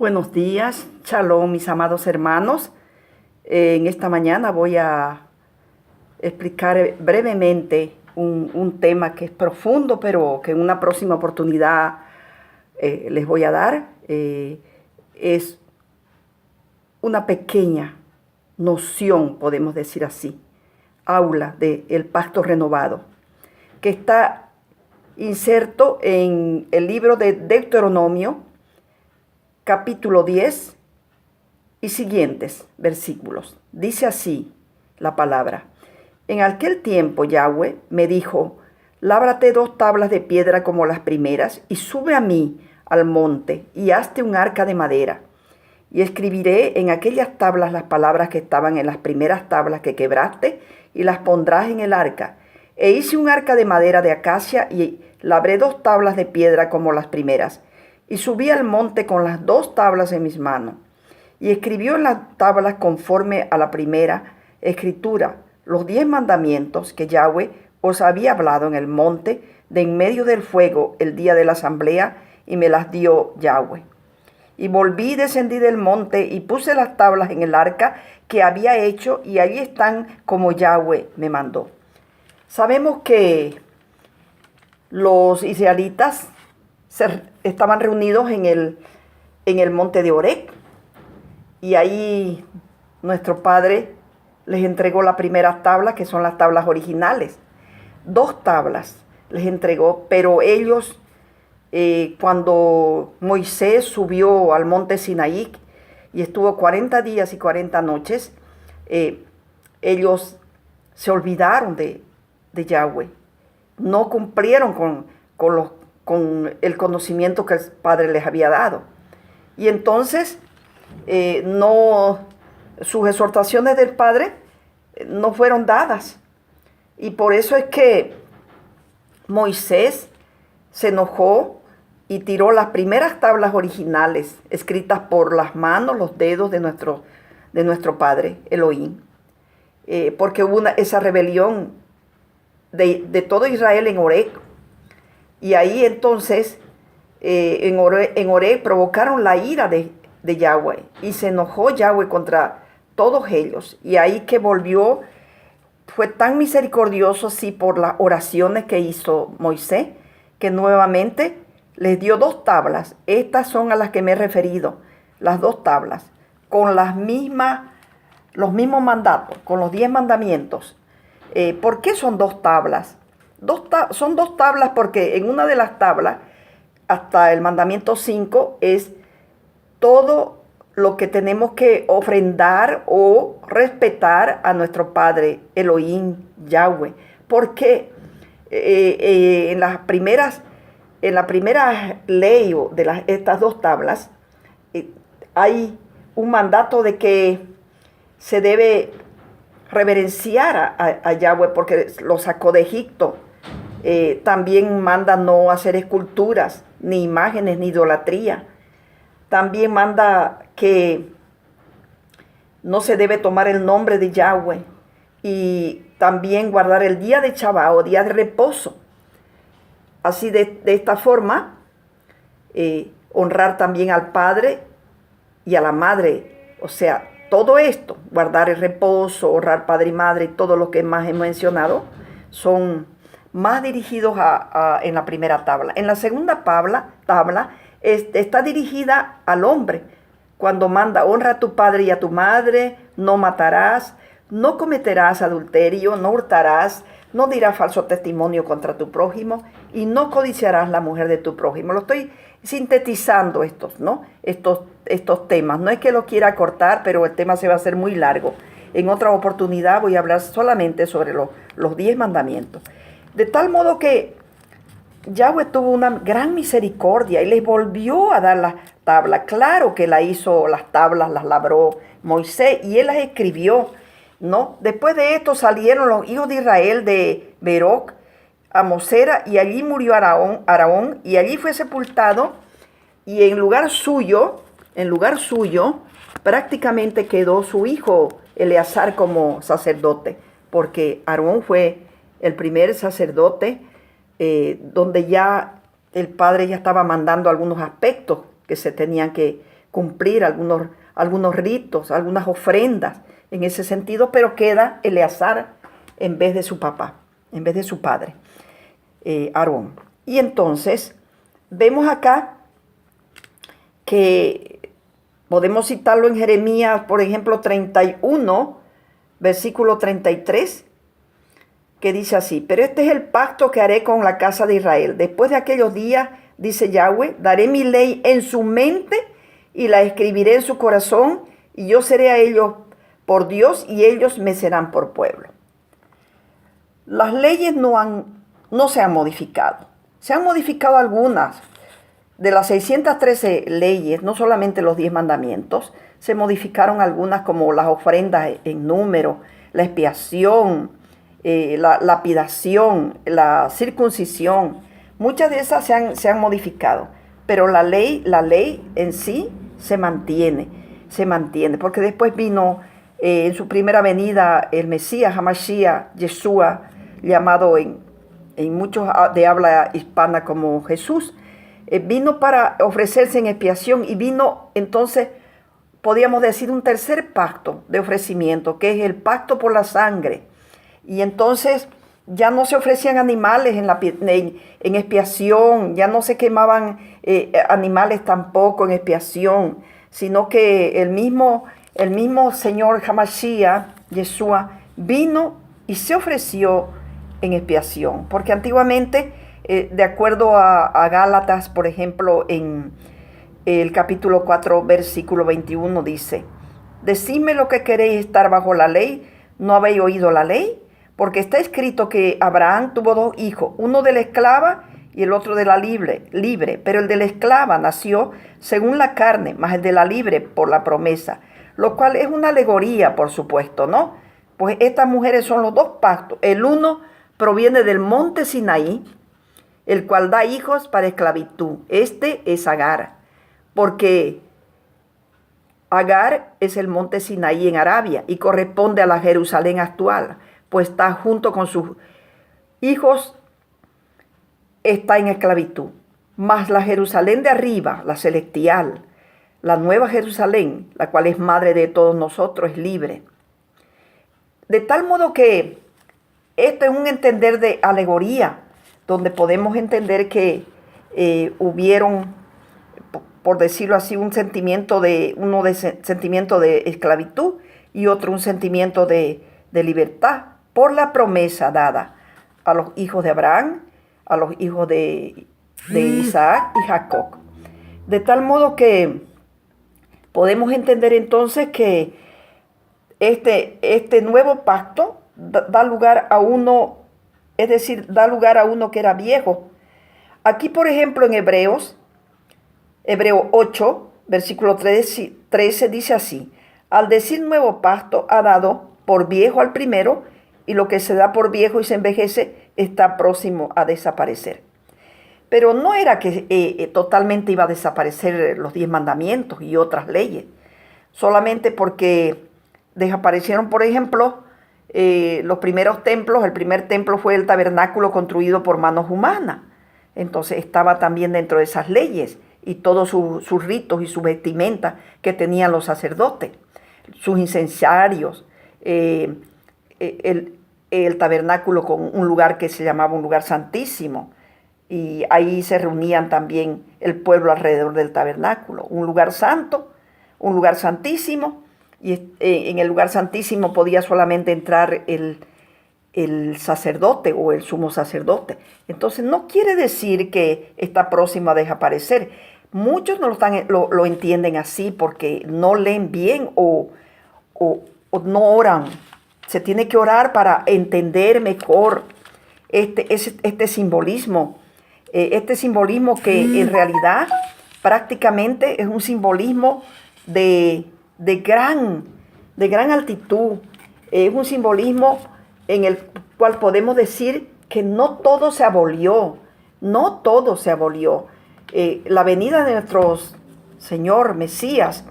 Buenos días, Shalom, mis amados hermanos. En esta mañana voy a explicar brevemente un tema que es profundo, pero que en una próxima oportunidad les voy a dar. Es una pequeña noción, podemos decir así, aula del pacto renovado, que está inserto en el libro de Deuteronomio, capítulo 10 y siguientes versículos. Dice así la palabra: en aquel tiempo Yahweh me dijo, lábrate 2 tablas de piedra como las primeras y sube a mí al monte y hazte un arca de madera. Y escribiré en aquellas tablas las palabras que estaban en las primeras tablas que quebraste y las pondrás en el arca. E hice un arca de madera de acacia y labré 2 tablas de piedra como las primeras. Y subí al monte con las 2 tablas en mis manos. Y escribió en las tablas conforme a la primera escritura los 10 mandamientos que Yahweh os había hablado en el monte de en medio del fuego el día de la asamblea, y me las dio Yahweh. Y volví y descendí del monte y puse las tablas en el arca que había hecho, y allí están como Yahweh me mandó. Sabemos que los israelitas estaban reunidos en el monte de Horeb, y ahí nuestro Padre les entregó las primeras tablas, que son las tablas originales. 2 tablas les entregó, pero ellos, cuando Moisés subió al monte Sinaí y estuvo 40 días y 40 noches, ellos se olvidaron de Yahweh. No cumplieron con el conocimiento que el Padre les había dado. Y entonces sus exhortaciones del Padre no fueron dadas. Y por eso es que Moisés se enojó y tiró las primeras tablas originales, escritas por las manos, los dedos de nuestro Padre Elohim. Porque hubo esa rebelión de todo Israel en Horeb. Y ahí entonces, en Horeb provocaron la ira de Yahweh, y se enojó Yahweh contra todos ellos. Y ahí que volvió, fue tan misericordioso, sí, por las oraciones que hizo Moisés, que nuevamente les dio 2 tablas. Estas son a las que me he referido, las 2 tablas, con los mismos mandatos, con los 10 mandamientos. ¿Por qué son 2 tablas? Son 2 tablas porque en una de las tablas, hasta el mandamiento 5, es todo lo que tenemos que ofrendar o respetar a nuestro Padre Elohim, Yahweh. Porque en la primera ley de estas 2 tablas hay un mandato de que se debe reverenciar a Yahweh porque lo sacó de Egipto. También manda no hacer esculturas, ni imágenes, ni idolatría. También manda que no se debe tomar el nombre de Yahweh, y también guardar el día de Shabbat o día de reposo. Así de esta forma, honrar también al padre y a la madre. O sea, todo esto, guardar el reposo, honrar padre y madre, y todo lo que más he mencionado, son más dirigidos en la primera tabla. En la segunda tabla está dirigida al hombre, cuando manda: honra a tu padre y a tu madre, no matarás, no cometerás adulterio, no hurtarás, no dirás falso testimonio contra tu prójimo, y no codiciarás la mujer de tu prójimo. Lo estoy sintetizando estos temas. No es que lo quiera cortar, pero el tema se va a hacer muy largo. En otra oportunidad voy a hablar solamente sobre los 10 mandamientos. De tal modo que Yahweh tuvo una gran misericordia y les volvió a dar las tablas. Claro que las tablas las labró Moisés y él las escribió, ¿no? Después de esto salieron los hijos de Israel de Beroc a Mosera, y allí murió Aarón, y allí fue sepultado, y en lugar suyo prácticamente quedó su hijo Eleazar como sacerdote, porque Aarón fue el primer sacerdote donde ya el Padre ya estaba mandando algunos aspectos que se tenían que cumplir algunos ritos, algunas ofrendas en ese sentido, pero queda Eleazar en vez de su papá, en vez de su padre, Aarón. Y entonces vemos acá que podemos citarlo en Jeremías, por ejemplo, 31, versículo 33, que dice así: pero este es el pacto que haré con la casa de Israel. Después de aquellos días, dice Yahweh, daré mi ley en su mente y la escribiré en su corazón, y yo seré a ellos por Dios y ellos me serán por pueblo. Las leyes no se han modificado. Se han modificado algunas. De las 613 leyes, no solamente los 10 mandamientos, se modificaron algunas como las ofrendas en número, la expiación, la lapidación, la circuncisión. Muchas de esas se han modificado, pero la ley en sí se mantiene, porque después vino en su primera venida el Mesías, Hamashiach, Yeshua, llamado en muchos de habla hispana como Jesús, vino para ofrecerse en expiación y vino entonces, podríamos decir, un tercer pacto de ofrecimiento, que es el pacto por la sangre. Y entonces ya no se ofrecían animales en expiación, ya no se quemaban animales tampoco en expiación, sino que el mismo Señor Hamashiach, Yeshua, vino y se ofreció en expiación. Porque antiguamente, de acuerdo a Gálatas, por ejemplo, en el capítulo 4, versículo 21, dice: decidme lo que queréis estar bajo la ley, ¿no habéis oído la ley? Porque está escrito que Abraham tuvo 2 hijos, uno de la esclava y el otro de la libre. Pero el de la esclava nació según la carne, mas el de la libre por la promesa. Lo cual es una alegoría, por supuesto, ¿no? Pues estas mujeres son los 2 pactos. El uno proviene del monte Sinaí, el cual da hijos para esclavitud. Este es Agar, porque Agar es el monte Sinaí en Arabia y corresponde a la Jerusalén actual, pues está junto con sus hijos, está en esclavitud. Mas la Jerusalén de arriba, la celestial, la nueva Jerusalén, la cual es madre de todos nosotros, es libre. De tal modo que esto es un entender de alegoría, donde podemos entender que hubieron, por decirlo así, un sentimiento de esclavitud y otro un sentimiento de libertad por la promesa dada a los hijos de Abraham, a los hijos de Isaac y Jacob. De tal modo que podemos entender entonces que este nuevo pacto da lugar a uno, es decir, da lugar a uno que era viejo. Aquí, por ejemplo, en Hebreo 8, versículo 13, dice así: al decir nuevo pacto, ha dado por viejo al primero, y lo que se da por viejo y se envejece está próximo a desaparecer. Pero no era que totalmente iba a desaparecer los 10 mandamientos y otras leyes, solamente porque desaparecieron, por ejemplo, los primeros templos. El primer templo fue el tabernáculo construido por manos humanas. Entonces estaba también dentro de esas leyes y todos sus ritos y su vestimenta que tenían los sacerdotes, sus incensarios, el tabernáculo con un lugar que se llamaba un lugar santísimo, y ahí se reunían también el pueblo alrededor del tabernáculo, un lugar santo, un lugar santísimo, y en el lugar santísimo podía solamente entrar el sacerdote o el sumo sacerdote. Entonces no quiere decir que está próximo a desaparecer. Muchos no lo entienden así porque no leen bien o no oran. Se tiene que orar para entender mejor este simbolismo. Este simbolismo que en realidad prácticamente es un simbolismo de gran altitud. Es un simbolismo en el cual podemos decir que no todo se abolió. No todo se abolió. La venida de nuestro Señor Mesías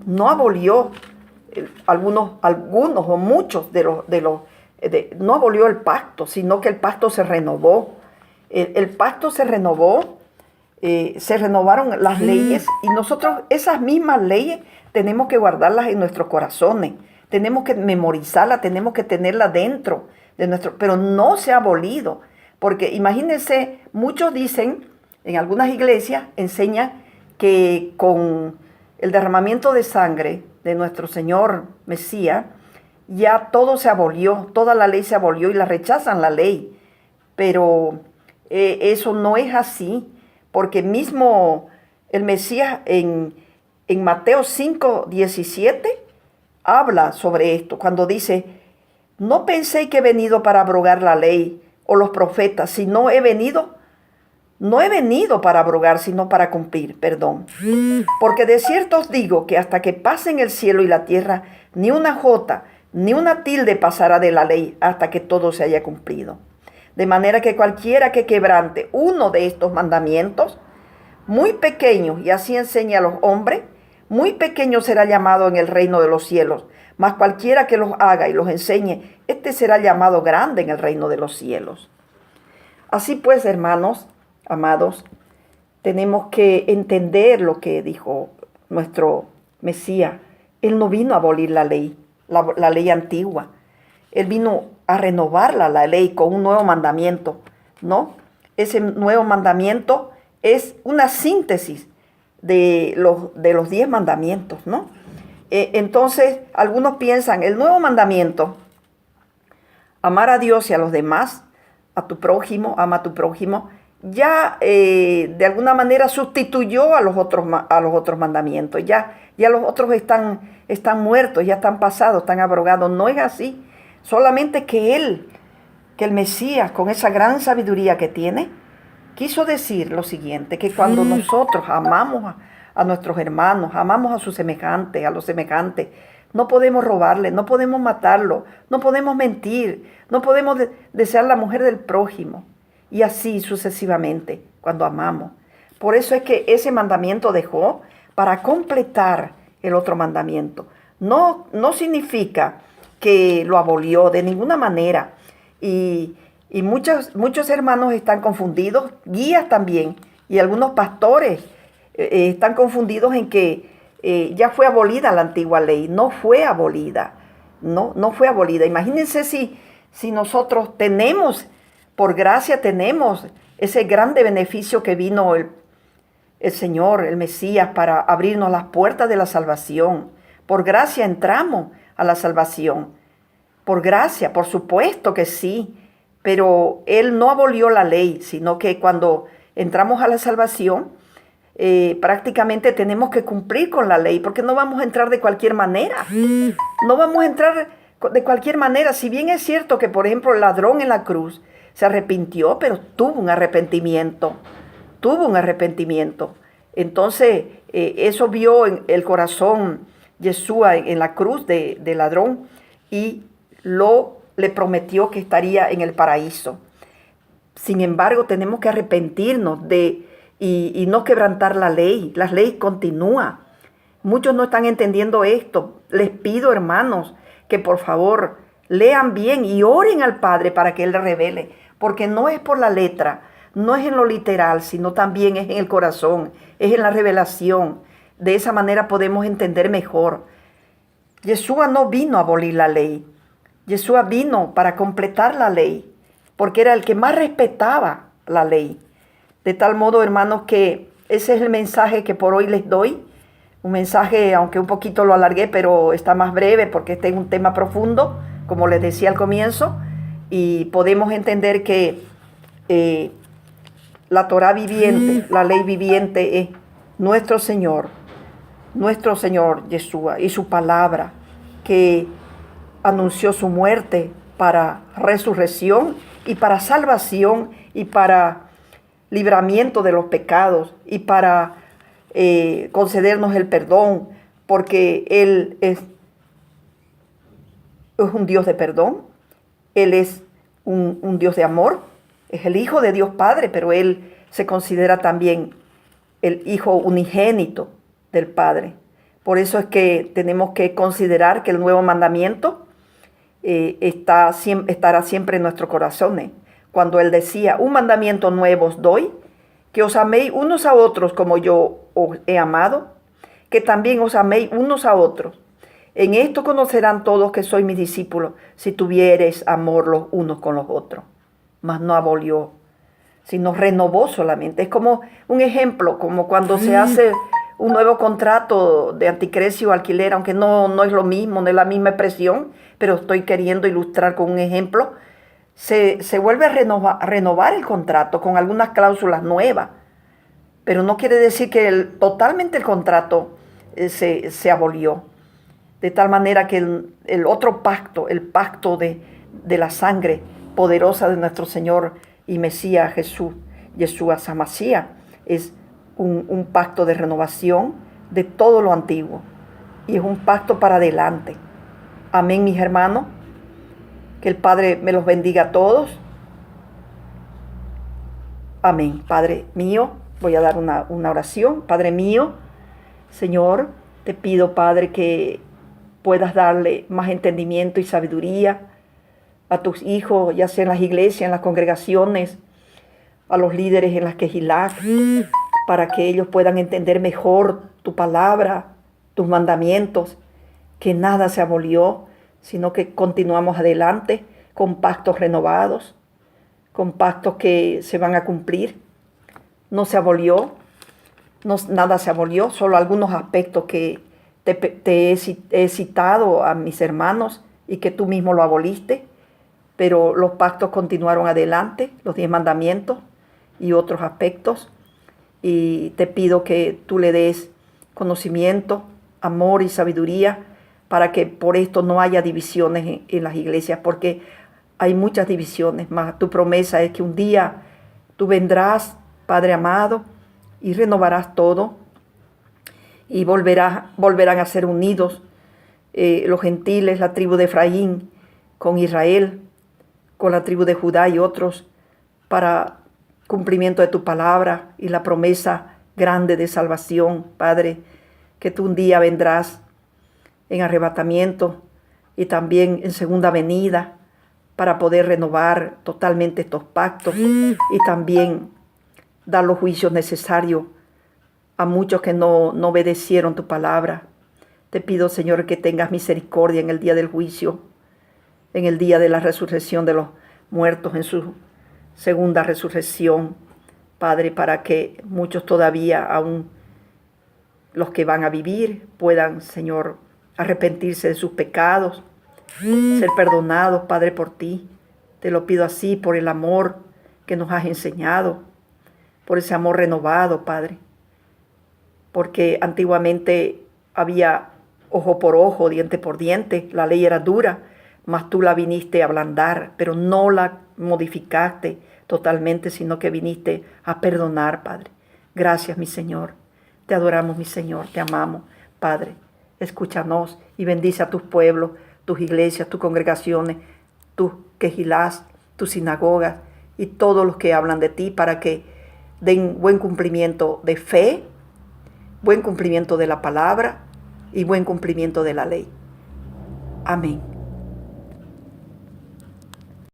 no abolió algunos o muchos no abolió el pacto, sino que el pacto se renovó. El pacto se renovó se renovaron las leyes y nosotros esas mismas leyes tenemos que guardarlas en nuestros corazones, tenemos que memorizarlas, tenemos que tenerlas dentro de nuestro, pero no se ha abolido, porque imagínense, muchos dicen, en algunas iglesias enseñan que con el derramamiento de sangre de nuestro Señor Mesías, ya todo se abolió, toda la ley se abolió y la rechazan la ley, pero eso no es así, porque mismo el Mesías en Mateo 5:17 habla sobre esto, cuando dice, no penséis que he venido para abrogar la ley o los profetas, sino no he venido para abrogar, sino para cumplir, perdón. Porque de cierto os digo que hasta que pasen el cielo y la tierra, ni una jota, ni una tilde pasará de la ley hasta que todo se haya cumplido. De manera que cualquiera que quebrante uno de estos mandamientos, muy pequeños, y así enseña a los hombres, muy pequeño será llamado en el reino de los cielos. Mas cualquiera que los haga y los enseñe, este será llamado grande en el reino de los cielos. Así pues, hermanos, amados, tenemos que entender lo que dijo nuestro Mesías. Él no vino a abolir la ley, la ley antigua. Él vino a renovarla, la ley, con un nuevo mandamiento, ¿no? Ese nuevo mandamiento es una síntesis de los 10 mandamientos, ¿no? Entonces, algunos piensan, el nuevo mandamiento, amar a Dios y a los demás, a tu prójimo, ama a tu prójimo, ya de alguna manera sustituyó a los otros mandamientos. Ya los otros están muertos, ya están pasados, están abrogados. No es así. Solamente que el Mesías, con esa gran sabiduría que tiene, quiso decir lo siguiente, que cuando nosotros amamos a nuestros hermanos, amamos a sus semejantes, a los semejantes, no podemos robarle, no podemos matarlo, no podemos mentir, no podemos desear la mujer del prójimo. Y así sucesivamente, cuando amamos. Por eso es que ese mandamiento dejó para completar el otro mandamiento. No significa que lo abolió de ninguna manera. Y muchos hermanos están confundidos, guías también, y algunos pastores están confundidos en que ya fue abolida la antigua ley. No fue abolida, no fue abolida. Imagínense si nosotros tenemos, por gracia tenemos ese grande beneficio que vino el Señor, el Mesías, para abrirnos las puertas de la salvación. Por gracia entramos a la salvación. Por gracia, por supuesto que sí. Pero Él no abolió la ley, sino que cuando entramos a la salvación, prácticamente tenemos que cumplir con la ley, porque no vamos a entrar de cualquier manera. No vamos a entrar de cualquier manera. Si bien es cierto que, por ejemplo, el ladrón en la cruz se arrepintió, pero tuvo un arrepentimiento. Entonces, eso vio en el corazón Yeshua en la cruz de ladrón y le prometió que estaría en el paraíso. Sin embargo, tenemos que arrepentirnos y no quebrantar la ley. La ley continúa. Muchos no están entendiendo esto. Les pido, hermanos, que por favor lean bien y oren al Padre para que Él le revele. Porque no es por la letra, no es en lo literal, sino también es en el corazón, es en la revelación. De esa manera podemos entender mejor. Yeshua no vino a abolir la ley. Yeshua vino para completar la ley, porque era el que más respetaba la ley. De tal modo, hermanos, que ese es el mensaje que por hoy les doy. Un mensaje, aunque un poquito lo alargué, pero está más breve porque este es un tema profundo, como les decía al comienzo, y podemos entender que la Torá viviente, la ley viviente es nuestro Señor Yeshua y su palabra que anunció su muerte para resurrección y para salvación y para libramiento de los pecados y para concedernos el perdón, porque Él es un Dios de perdón, Él es un Dios de amor, es el Hijo de Dios Padre, pero Él se considera también el Hijo unigénito del Padre. Por eso es que tenemos que considerar que el nuevo mandamiento estará siempre en nuestros corazones. Cuando Él decía, un mandamiento nuevo os doy, que os améis unos a otros como yo os he amado, que también os améis unos a otros. En esto conocerán todos que sois mis discípulos, si tuviereis amor los unos con los otros. Mas no abolió, sino renovó solamente. Es como un ejemplo, como cuando se hace un nuevo contrato de anticrecio o alquiler, aunque no es lo mismo, no es la misma expresión, pero estoy queriendo ilustrar con un ejemplo. Se vuelve a renovar el contrato con algunas cláusulas nuevas, pero no quiere decir que totalmente el contrato se abolió. De tal manera que el otro pacto, el pacto de la sangre poderosa de nuestro Señor y Mesías Jesús, Yeshua Hamashiach, es un pacto de renovación de todo lo antiguo. Y es un pacto para adelante. Amén, mis hermanos. Que el Padre me los bendiga a todos. Amén. Padre mío, voy a dar una oración. Padre mío, Señor, te pido, Padre, que puedas darle más entendimiento y sabiduría a tus hijos, ya sea en las iglesias, en las congregaciones, a los líderes en las quejilá, para que ellos puedan entender mejor tu palabra, tus mandamientos, que nada se abolió, sino que continuamos adelante con pactos renovados, con pactos que se van a cumplir. No se abolió, nada se abolió, solo algunos aspectos que te he citado a mis hermanos y que tú mismo lo aboliste, pero los pactos continuaron adelante, los 10 mandamientos y otros aspectos. Y te pido que tú le des conocimiento, amor y sabiduría para que por esto no haya divisiones en las iglesias, porque hay muchas divisiones, mas tu promesa es que un día tú vendrás, Padre amado, y renovarás todo, y volverán a ser unidos los gentiles, la tribu de Efraín con Israel, con la tribu de Judá y otros, para cumplimiento de tu palabra y la promesa grande de salvación, Padre, que tú un día vendrás en arrebatamiento y también en segunda venida para poder renovar totalmente estos pactos y también dar los juicios necesarios a muchos que no obedecieron tu palabra. Te pido, Señor, que tengas misericordia en el día del juicio, en el día de la resurrección de los muertos, en su segunda resurrección, Padre, para que muchos todavía, aún los que van a vivir, puedan, Señor, arrepentirse de sus pecados, ser perdonados, Padre, por ti. Te lo pido así, por el amor que nos has enseñado, por ese amor renovado, Padre. Porque antiguamente había ojo por ojo, diente por diente, la ley era dura, mas tú la viniste a ablandar, pero no la modificaste totalmente, sino que viniste a perdonar, Padre. Gracias, mi Señor. Te adoramos, mi Señor. Te amamos, Padre. Escúchanos y bendice a tus pueblos, tus iglesias, tus congregaciones, tus quejilás, tus sinagogas y todos los que hablan de ti, para que den buen cumplimiento de fe, buen cumplimiento de la palabra y buen cumplimiento de la ley. Amén.